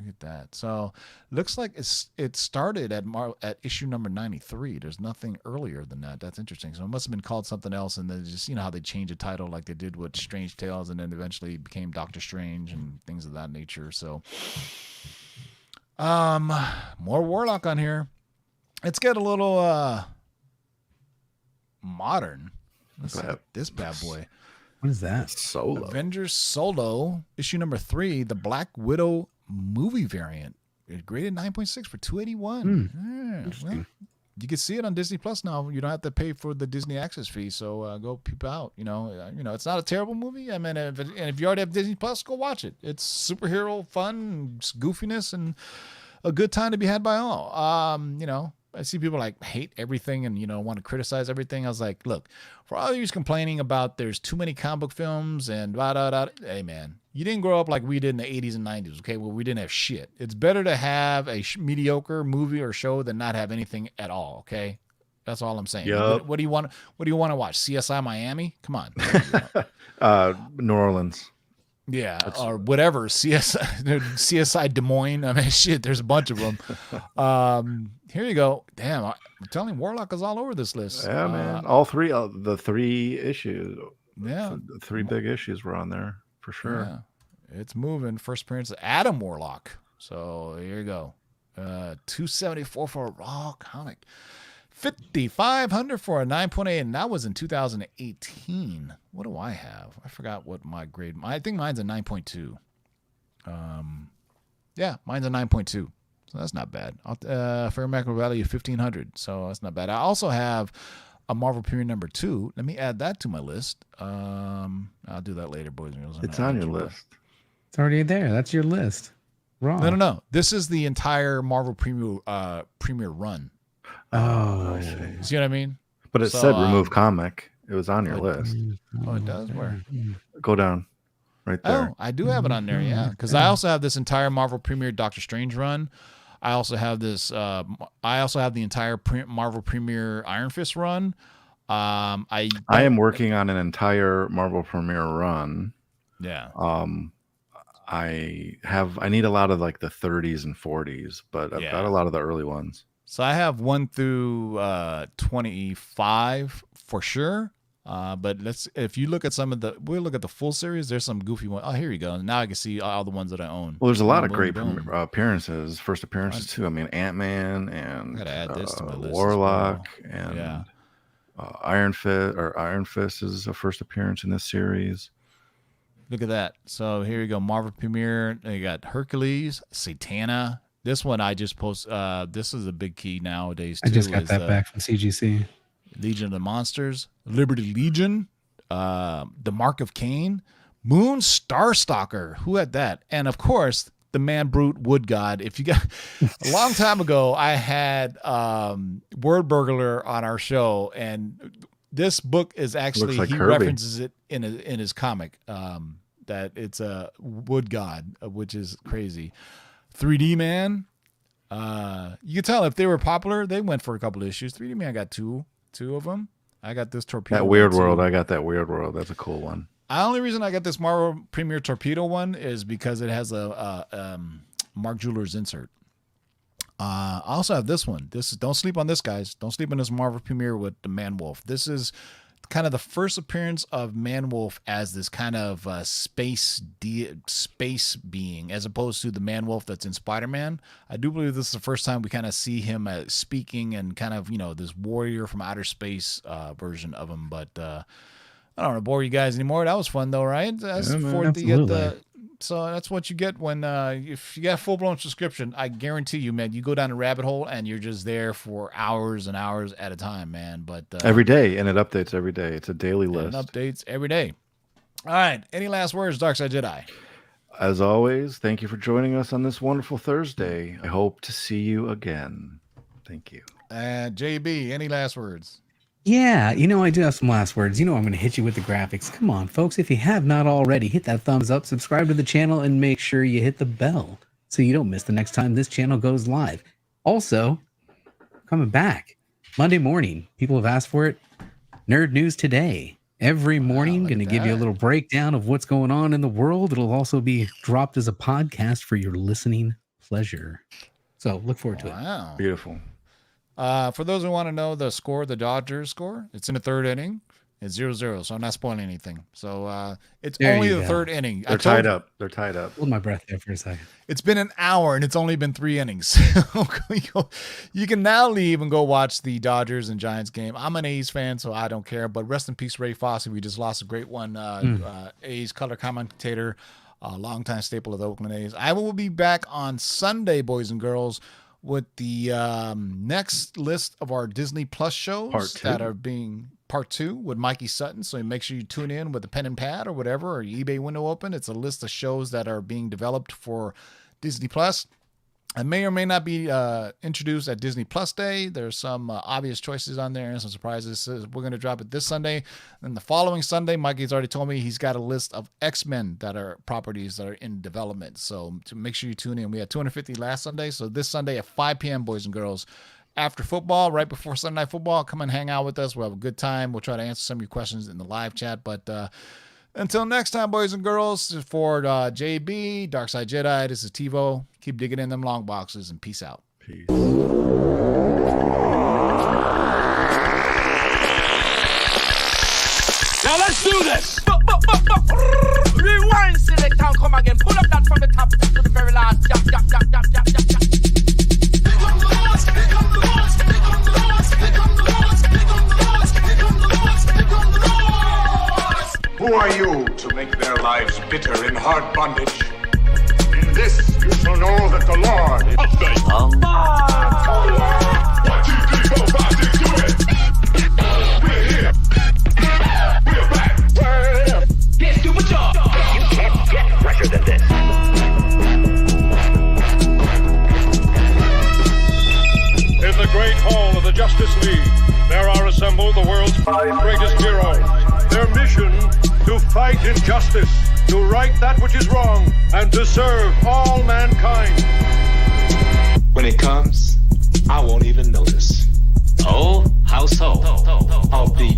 Look at that. So looks like it started at issue number 93. There's nothing earlier than that. That's interesting. So it must have been called something else, and then just how they change the title like they did with Strange Tales, and then eventually became Doctor Strange and things of that nature. So more Warlock on here. Let's get a little modern. Let's look at this bad boy.
What is that?
Solo.
Avengers Solo, issue number 3, the Black Widow movie variant. It graded 9.6 for $281. Yeah, well, you can see it on Disney Plus now. You don't have to pay for the Disney access fee, so go peep out. It's not a terrible movie. I mean, if you already have Disney Plus, go watch it. It's superhero fun, it's goofiness, and a good time to be had by all. I see people like hate everything and want to criticize everything. I was like, look, for all of you complaining about there's too many comic book films and blah, blah, blah, hey man, you didn't grow up like we did in the 80s and 90s, okay? Well, we didn't have shit. It's better to have a mediocre movie or show than not have anything at all, okay? That's all I'm saying.
Yep.
What do you want? What do you want to watch? CSI Miami? Come on.
New Orleans.
Yeah, or whatever. CSI Des Moines. I mean, shit, there's a bunch of them. Here you go. Damn, I'm telling you, Warlock is all over this list.
Yeah, man. All three, the 3 issues.
Yeah.
The 3 big issues were on there for sure.
Yeah. It's moving. First appearance of Adam Warlock. So here you go. $274 for a raw comic. $5,500 for a 9.8, and that was in 2018. What do I have? I forgot what my grade. I think mine's a 9.2. Yeah, mine's a 9.2. So that's not bad. Fair macro value of $1,500. So that's not bad. I also have a Marvel Premiere number 2. Let me add that to my list. I'll do that later, boys and girls.
It's on your list.
It's already there. That's your list. Wrong.
No. This is the entire Marvel Premiere run.
Oh,
I see.
See what I mean?
But it
So,
said remove comic. It was on your list.
Oh, it does? Where?
Go down. Right there.
Oh, I do have it on there, yeah. Because I also have this entire Marvel Premiere Doctor Strange run. I also have this. I also have the entire Marvel Premiere Iron Fist run. I
am working on an entire Marvel Premiere run.
Yeah.
I need a lot of like the 30s and 40s, but I've got a lot of the early ones.
So I have 1 through 25 for sure. But if you look at we'll look at the full series. There's some goofy ones. Oh, here you go. Now I can see all the ones that I own.
Well, there's a lot of
Boom,
great
boom.
appearances, first appearances too. I mean, Ant-Man and
I gotta add this to my list as
Warlock
well.
and
Yeah.
Iron Fist is a first appearance in this series.
Look at that. So here you go. Marvel premiere. You got Hercules, Satana. This one I just post. This is a big key nowadays too.
I just got that back from CGC.
Legion of the Monsters, Liberty Legion, The Mark of Cain, Moon Starstalker. Who had that? And of course, the Man Brute Wood God. If you got a long time ago, I had Word Burglar on our show, and this book is actually
like
he
Kirby.
references it in his comic that it's a wood god, which is crazy. 3D Man. You can tell if they were popular, they went for a couple of issues. 3D Man got two of them. I got this Torpedo.
That Weird World. I got that Weird World. That's a cool one.
The only reason I got this Marvel Premier Torpedo one is because it has a Mark Jewelers insert. I also have this one. Don't sleep on this, guys. Don't sleep on this Marvel Premiere with the Man-Wolf. This is kind of the first appearance of Man-Wolf as this kind of space being, as opposed to the Man-Wolf that's in Spider-Man. I do believe this is the first time we kind of see him speaking and kind of, this warrior from outer space version of him. But I don't want to bore you guys anymore. That was fun though, right? So that's what you get when if you got a full-blown subscription. I guarantee you, man, you go down a rabbit hole and you're just there for hours and hours at a time, man. But
every day, and it updates every day. It's a daily list.
It updates every day. All right. Any last words, Darkside Jedi?
As always, thank you for joining us on this wonderful Thursday. I hope to see you again. Thank you.
And JB, any last words?
Yeah, I do have some last words. I'm going to hit you with the graphics. Come on, folks. If you have not already, hit that thumbs up, subscribe to the channel, and make sure you hit the bell so you don't miss the next time this channel goes live. Also, coming back, Monday morning. People have asked for it. Nerd News Today. Every morning, going to give you a little breakdown of what's going on in the world. It'll also be dropped as a podcast for your listening pleasure. So look forward to it.
Beautiful.
For those who want to know the score, the Dodgers score, it's in the third inning. It's 0-0, so I'm not spoiling anything. So it's only the third inning.
They're tied up.
Hold my breath there for a second.
It's been an hour, and it's only been 3 innings. You can now leave and go watch the Dodgers and Giants game. I'm an A's fan, so I don't care. But rest in peace, Ray Fosse. We just lost a great one. A's color commentator, longtime staple of the Oakland A's. I will be back on Sunday, boys and girls, with the next list of our Disney Plus shows that are being part 2 with Mikey Sutton. So make sure you tune in with a pen and pad or whatever, or your eBay window open. It's a list of shows that are being developed for Disney Plus. It may or may not be introduced at Disney Plus Day. There's some obvious choices on there and some surprises. We're going to drop it this Sunday. And the following Sunday, Mikey's already told me he's got a list of X-Men that are properties that are in development. So to make sure you tune in. We had 250 last Sunday. So this Sunday at 5 p.m., boys and girls, after football, right before Sunday Night Football, come and hang out with us. We'll have a good time. We'll try to answer some of your questions in the live chat. But until next time, boys and girls, for JB, Darkside Jedi, this is TiVo. Keep digging in them long boxes, and peace out.
Peace.
Now let's do this. Rewind, select, and come again. Pull up that from the top to the very last.
Who are you to make their lives bitter in hard bondage? In this you shall know that the Lord is update. 1, 2, 3, 4, 5, 6, do it! We're here. We're back. Word up. Let's do a job. You can't get fresher than this.
In the great hall of the Justice League, there are assembled the world's 5 greatest heroes. Their mission, to fight injustice, to right that which is wrong, and to serve all mankind.
When it comes, I won't even notice.
Oh, how so?
I'll be